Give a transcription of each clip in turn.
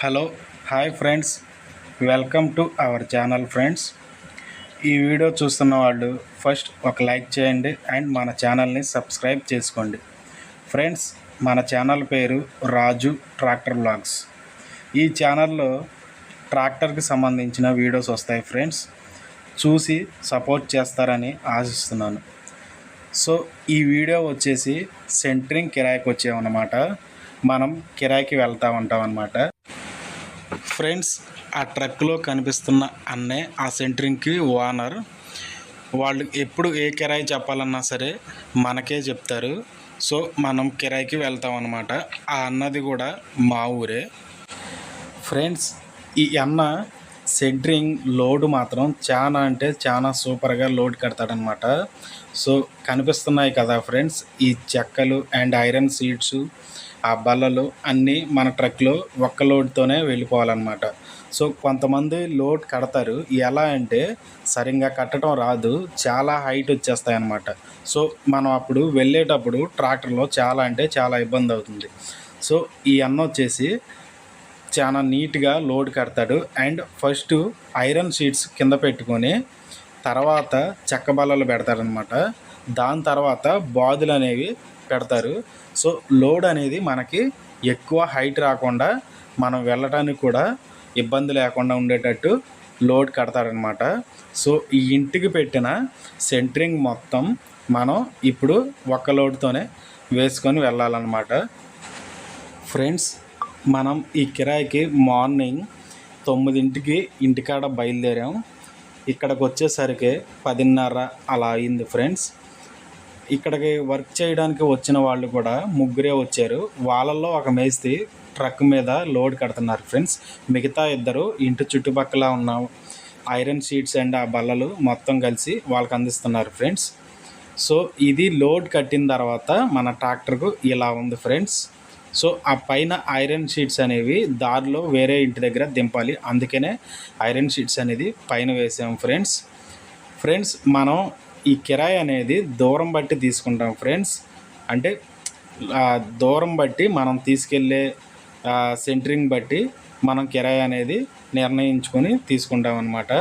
Hello hi friends, welcome to our channel friends. ఈ video చూస్తున్న వాళ్ళు ఫస్ట్ ఒక లైక్ చేయండి అండ్ మన ఛానల్ని సబ్స్క్రైబ్ చేసుకోండి. ఫ్రెండ్స్, మన ఛానల్ పేరు రాజు ట్రాక్టర్ బ్లాగ్స్. ఈ ఛానల్లో ట్రాక్టర్కి సంబంధించిన వీడియోస్ వస్తాయి ఫ్రెండ్స్. చూసి సపోర్ట్ చేస్తారని ఆశిస్తున్నాను. సో ఈ వీడియో వచ్చేసి సెంటరింగ్ కిరాయికి వచ్చామన్నమాట. మనం కిరాయికి వెళ్తూ ఉంటాం అన్నమాట. ఫ్రెండ్స్, ఆ ట్రక్లో కనిపిస్తున్న అన్నే ఆ సెంటరింగ్కి ఓనర్. వాళ్ళు ఎప్పుడు ఏ కిరాయి చెప్పాలన్నా సరే మనకే చెప్తారు. సో మనం కిరాయికి వెళ్తాం అన్నమాట. ఆ అన్నది కూడా మా ఊరే. ఫ్రెండ్స్, ఈ అన్న సెంటరింగ్ లోడ్ మాత్రం చాలా అంటే చాలా సూపర్గా లోడ్ కడతాడనమాట. సో కనిపిస్తున్నాయి కదా ఫ్రెండ్స్, ఈ చెక్కలు అండ్ ఐరన్ షీట్స్, ఆ బల్లలు అన్నీ మన ట్రక్లో ఒక్క లోడ్తోనే వెళ్ళిపోవాలన్నమాట. సో కొంతమంది లోడ్ కడతారు, ఎలా అంటే సరిగ్గా కట్టడం రాదు, చాలా హైట్ వచ్చేస్తాయి అన్నమాట. సో మనం అప్పుడు వెళ్ళేటప్పుడు ట్రాక్టర్లో చాలా అంటే చాలా ఇబ్బంది అవుతుంది. సో ఈ అన్న వచ్చేసి చాలా నీట్గా లోడ్ కడతాడు. అండ్ ఫస్ట్ ఐరన్ షీట్స్ కింద పెట్టుకొని తర్వాత చెక్క బల్లలు పెడతారనమాట. దాని తర్వాత బాదులు అనేవి పెడతారు. సో లోడ్ అనేది మనకి ఎక్కువ హైట్ రాకుండా మనం వెళ్ళటానికి కూడా ఇబ్బంది లేకుండా ఉండేటట్టు లోడ్ కడతారనమాట. సో ఈ ఇంటికి పెట్టిన సెంటరింగ్ మొత్తం మనం ఇప్పుడు ఒక్క లోడ్తోనే వేసుకొని వెళ్ళాలన్నమాట. ఫ్రెండ్స్, మనం ఈ కిరాయికి మార్నింగ్ 9ంటికి ఇంటికాడ బయలుదేరాం. ఇక్కడికి వచ్చేసరికి 10:30 అలా అయింది ఫ్రెండ్స్. ఇక్కడికి వర్క్ చేయడానికి వచ్చిన వాళ్ళు కూడా ముగ్గురే వచ్చారు. వాళ్ళల్లో ఒక మేస్త్రి ట్రక్ మీద లోడ్ కడుతున్నారు ఫ్రెండ్స్. మిగతా ఇద్దరు ఇంటి చుట్టుపక్కల ఉన్న ఐరన్ షీట్స్ అండ్ ఆ బల్లలు మొత్తం కలిసి వాళ్ళకి అందిస్తున్నారు ఫ్రెండ్స్. సో ఇది లోడ్ కట్టిన తర్వాత మన ట్రాక్టర్కు ఇలా ఉంది ఫ్రెండ్స్. సో ఆ పైన ఐరన్ షీట్స్ అనేవి దారిలో వేరే ఇంటి దగ్గర దింపాలి, అందుకనే ఐరన్ షీట్స్ అనేది పైన వేసాము ఫ్రెండ్స్. మనం ఈ కిరాయి అనేది దూరం బట్టి తీసుకుంటాం ఫ్రెండ్స్. అంటే దూరం బట్టి మనం తీసుకెళ్ళే సెంటరింగ్ బట్టి మనం కిరాయి అనేది నిర్ణయించుకొని తీసుకుంటాం అన్నమాట.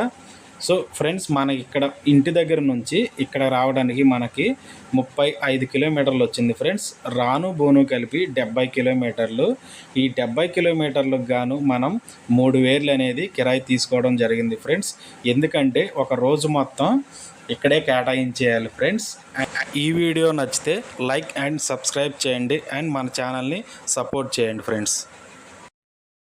సో ఫ్రెండ్స్, మనకి ఇక్కడ ఇంటి దగ్గర నుంచి ఇక్కడ రావడానికి మనకి 35 కిలోమీటర్లు వచ్చింది ఫ్రెండ్స్. రాను బోను కలిపి 70 కిలోమీటర్లు. ఈ 70 కిలోమీటర్లకు గాను మనం 3000 అనేది కిరాయి తీసుకోవడం జరిగింది ఫ్రెండ్స్. ఎందుకంటే ఒక రోజు మొత్తం ఇక్కడే కేటాయించేయాలి ఫ్రెండ్స్. ఈ వీడియో నచ్చితే లైక్ అండ్ సబ్స్క్రైబ్ చేయండి అండ్ మన ఛానల్ని సపోర్ట్ చేయండి ఫ్రెండ్స్.